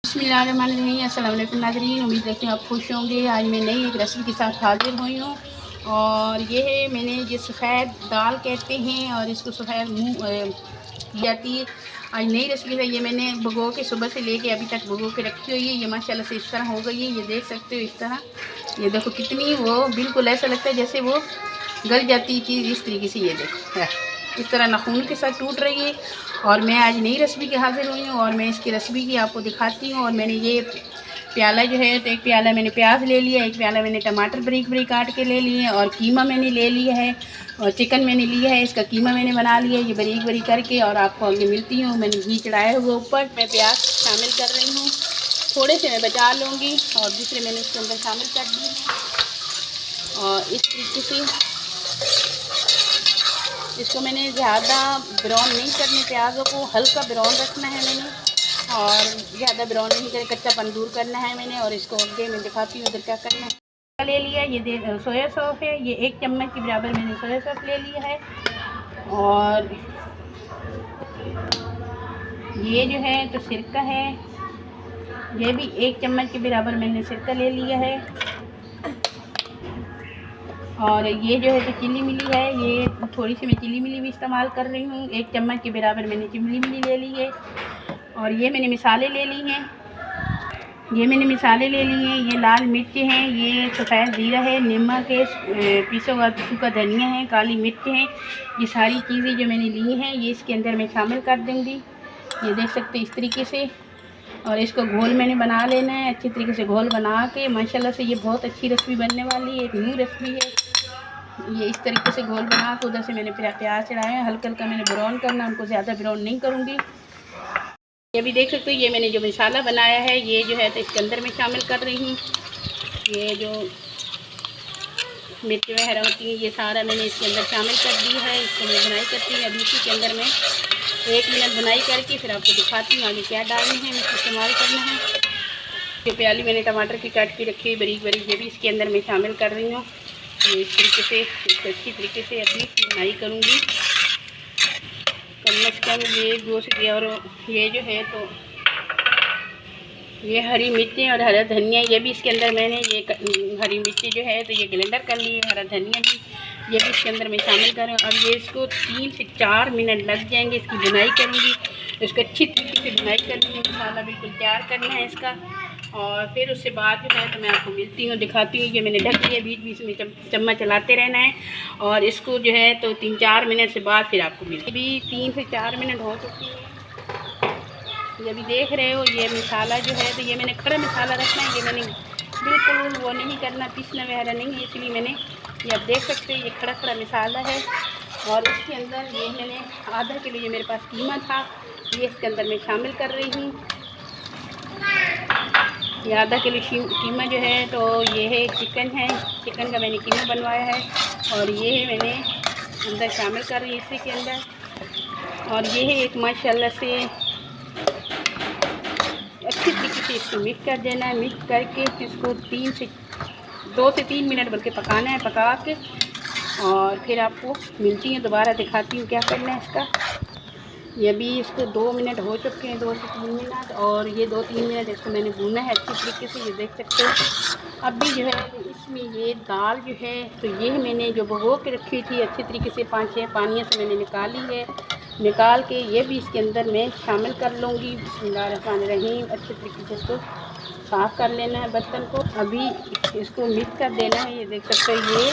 बिस्मिल्लाहिर्रहमानिर्रहीम। अस्सलाम वालेकुम नाज़रीन, उम्मीद करती हूँ आप खुश होंगे। आज मैं नई एक रेसिपी के साथ हाज़िर हुई हूँ और ये है मैंने ये सफ़ेद दाल कहते हैं और इसको सफ़ेद मुँह जाती है। आज नई रेसिपी है, ये मैंने भगो के सुबह से लेके अभी तक भगो के रखी हुई है। ये माशाल्लाह से इस तरह हो गई है, ये देख सकते हो इस तरह। ये देखो कितनी वो बिल्कुल ऐसा लगता है जैसे वो गल जाती चीज़, इस तरीके से ये देखो है इस तरह नाखून के साथ टूट रही है। और मैं आज नई रेसिपी के हाज़िर हुई हूँ और मैं इसकी रेसिपी की आपको दिखाती हूँ। और मैंने ये प्याला जो है, तो एक प्याला मैंने प्याज ले लिया, एक प्याला मैंने टमाटर बारीक बारीक काट के ले लिए और कीमा मैंने ले लिया है और चिकन मैंने लिया है। इसका कीमा मैंने बना लिया है ये बारीक बारीक करके। और आपको आगे मिलती हूँ, मैंने घी चढ़ाया हुआ ऊपर। मैं प्याज शामिल कर रही हूँ, थोड़े से मैं बचा लूँगी और दूसरे मैंने इसके अंदर शामिल कर दी है। और इस तरीके से इसको मैंने ज़्यादा ब्राउन नहीं करने, प्याज़ों को हल्का ब्राउन रखना है मैंने और ज़्यादा ब्राउन नहीं करके कच्चापन दूर करना है मैंने। और इसको आगे मैं दिखाती हूँ उधर क्या करना है। ले लिया ये सोया सॉस है, ये 1 चम्मच के बराबर मैंने सोया सॉस ले लिया है। और ये जो है तो सिरका है, ये भी 1 चम्मच के बराबर मैंने सिरका ले लिया है। और ये जो है तो चिली मिली है, ये थोड़ी सी मैं चिली मिली भी इस्तेमाल कर रही हूँ। 1 चम्मच के बराबर मैंने चिली मिली ले ली है। और ये मैंने मिसाले ले ली हैं, ये लाल मिर्च हैं, ये सफ़ेद ज़ीरा है, नमक है, पिसा हुआ सूखा धनिया है, काली मिर्च है। ये सारी चीज़ें जो मैंने ली हैं ये इसके अंदर मैं शामिल कर दूँगी, ये देख सकते हैं इस तरीके से। और इसको घोल मैंने बना लेना है अच्छी तरीके से। घोल बना के माशाल्लाह से ये बहुत अच्छी रेसिपी बनने वाली है, एक न्यू रेसिपी है। ये इस तरीके से घोल बना के उधर से मैंने फिर प्याज चढ़ाया, हल्का हल्का मैंने ब्राउन करना, उनको ज़्यादा ब्राउन नहीं करूँगी। ये भी देख सकते हो ये मैंने जो मसाला बनाया है ये जो है तो इसके अंदर मैं शामिल कर रही हूँ। ये जो मिर्च वगैरह होती है ये सारा मैंने इसके अंदर शामिल कर दी है। इसको मैं बुनाई करती हूँ, अभी इसी के अंदर मैं 1 मिनट बुनाई करके फिर आपको दिखाती हूँ आगे क्या डालनी है, इस्तेमाल करना है। ये प्याली मैंने टमाटर की काट के रखी हुई बारीक बारीक, ये भी इसके अंदर मैं शामिल कर रही हूँ। ये इस तरीके से इसको अच्छी तरीके से अभी बुनाई करूँगी, कम अज़ कम ये गोश्त की। और ये जो है तो ये हरी मिर्चें और हरा धनिया, ये भी इसके अंदर मैंने ये हरी मिर्ची जो है तो ये ब्लेंडर कर ली है, हरा धनिया भी ये भी इसके अंदर मैं शामिल कर रही हूँ। अब ये इसको 3 से 4 मिनट लग जाएंगे, इसकी बुनाई करूँगी। इसको अच्छी तरीके से बुनाई करनी है, मसाला बिल्कुल तैयार करना है इसका। और फिर उससे बाद जो है तो मैं आपको मिलती हूँ, दिखाती हूँ। ये मैंने ढक दिया, बीच बीच में चम्मच चलाते रहना है। और इसको जो है तो 3-4 मिनट से बाद फिर आपको मिलती। अभी 3 से 4 मिनट हो चुकी है, ये भी देख रहे हो। ये मसाला जो है तो ये मैंने खड़ा मसाला रखना है, ये मैंने बिल्कुल वो नहीं करना, पीसना वगैरह नहीं है, इसलिए मैंने ये आप देख सकते हैं ये खड़ा खड़ा मसाला है। और इसके अंदर ये मैंने आधा किलो ये मेरे पास कीमा था, ये इसके अंदर मैं शामिल कर रही हूँ। ये आधा किलो कीमा जो है तो ये है चिकन है, चिकन का मैंने कीमा बनवाया है और ये है मैंने अंदर शामिल कर रही हूँ इसी के अंदर। और ये है एक माशाल्लाह से अच्छी तरीके से इसको मिक्स कर देना है। मिक्स करके इसको 2 से 3 मिनट बल्कि पकाना है, पका के और फिर आपको मिलती है, दोबारा दिखाती हूँ क्या करना है इसका। ये भी इसको 2 मिनट हो चुके हैं, 2 से 3 मिनट, और ये 2-3 मिनट इसको मैंने भूना है अच्छी तरीके से, ये देख सकते हो। अब भी जो है इसमें ये दाल जो है तो ये मैंने जो भिगो के रखी थी अच्छी तरीके से 5-6 पानियों से मैंने निकाली है। निकाल के ये भी इसके अंदर मैं शामिल कर लूँगी। बिस्मिल्लाहिर्रहमानिर्रहीम। अच्छे तरीके से इसको साफ़ कर लेना है बर्तन को। अभी इसको मिक्स कर देना है, ये देख सकते हो ये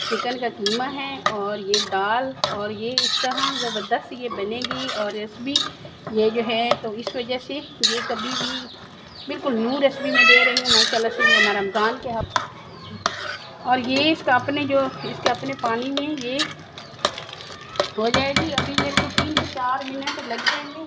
चिकन का कीमा है और ये दाल, और ये इस तरह ज़बरदस्त ये बनेगी। और रेसिपी ये जो है तो इस वजह से ये कभी भी बिल्कुल न्यू रेसिपी में दे रही हूँ माशाल्लाह से। ये हमारा रमज़ान के हफ़्ते और ये इसका अपने जो इसके अपने पानी में ये हो जाएगी। अभी ये 3 से 4 मिनट लग जाएंगे।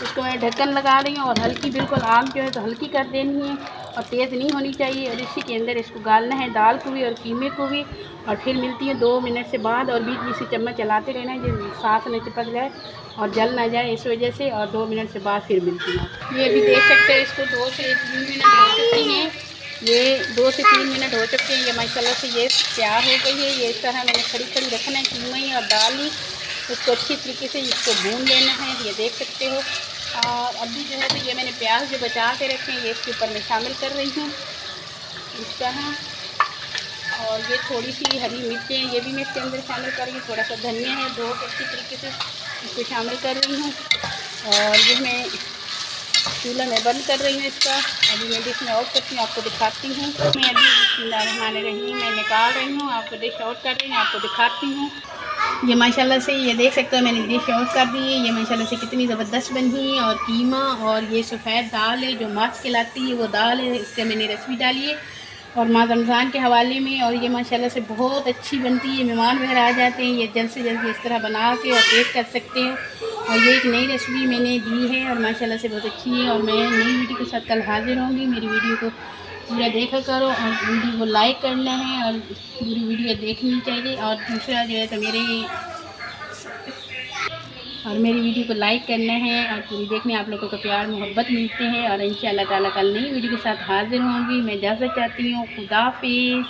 इसको मैं ढक्कन लगा रही हूँ और हल्की बिल्कुल आग जो है तो हल्की कर देनी है और तेज़ नहीं होनी चाहिए। और इसी के अंदर इसको गालना है, दाल को भी और कीमे को भी। और फिर मिलती है 2 मिनट से बाद, और बीच बीच से चम्मच चलाते रहना है जो साथ न चिपक जाए और जल ना जाए इस वजह से। और 2 मिनट से बाद फिर मिलती है। ये भी देख सकते हैं इसको 2 से 3 मिनट हो चुकी हैं, ये 2 से 3 मिनट हो चुके हैं। ये माशाल्लाह से ये तैयार हो गई है। ये इस तरह मैंने खड़ी खड़ी रखना है कीमा ही और दाल ही, इसको अच्छी तरीके से इसको भून लेना है, ये देख सकते हो। और अभी जो है तो ये मैंने प्याज जो बचा के रखे हैं ये इसके ऊपर मैं शामिल कर रही हूँ इस तरह। और ये थोड़ी सी हरी मिर्चें ये भी मैं इसके अंदर शामिल कर रही हूँ। थोड़ा सा धनिया है, धो के अच्छी तरीके से इसको शामिल कर रही हूँ। और ये मैं चूल्हा में बंद कर रही हूँ इसका। अभी मैं डिश में आउट करती हूँ, आपको दिखाती हूँ। मैं अभी बिस्मिल्लाहिर्रहमानिर्रहीम मैं निकाल रही हूँ, आपको डिश आउट कर रही हूँ, आपको दिखाती हूँ। ये माशाल्लाह से ये देख सकते हो मैंने डिश आउट कर दी है। ये माशाल्लाह से कितनी ज़बरदस्त बनी है। और कीमा और ये सफ़ेद दाल है जो माछ कहलाती है वो दाल है, इससे मैंने रेसिपी डाली है और माह रमज़ान के हवाले में। और ये माशाल्लाह से बहुत अच्छी बनती है, मेहमान वगैरह आ जाते हैं, ये जल्द से जल्द इस तरह बना के और टेस्ट कर सकते हैं। और ये एक नई रेसिपी मैंने दी है और माशाल्लाह से बहुत अच्छी है। और मैं नई वीडियो के साथ कल हाजिर होंगी। मेरी वीडियो को पूरा देखा करो और वीडियो को लाइक करना है और पूरी वीडियो देखनी चाहिए। और दूसरा जो है तो मेरी वीडियो को लाइक करना है और पूरी देखने आप लोगों को प्यार मोहब्बत मिलते हैं। और इंशाअल्लाह ताला कल नई वीडियो के साथ हाजिर होंगी। मैं इजाज़त चाहती हूँ। खुदा हाफिज़।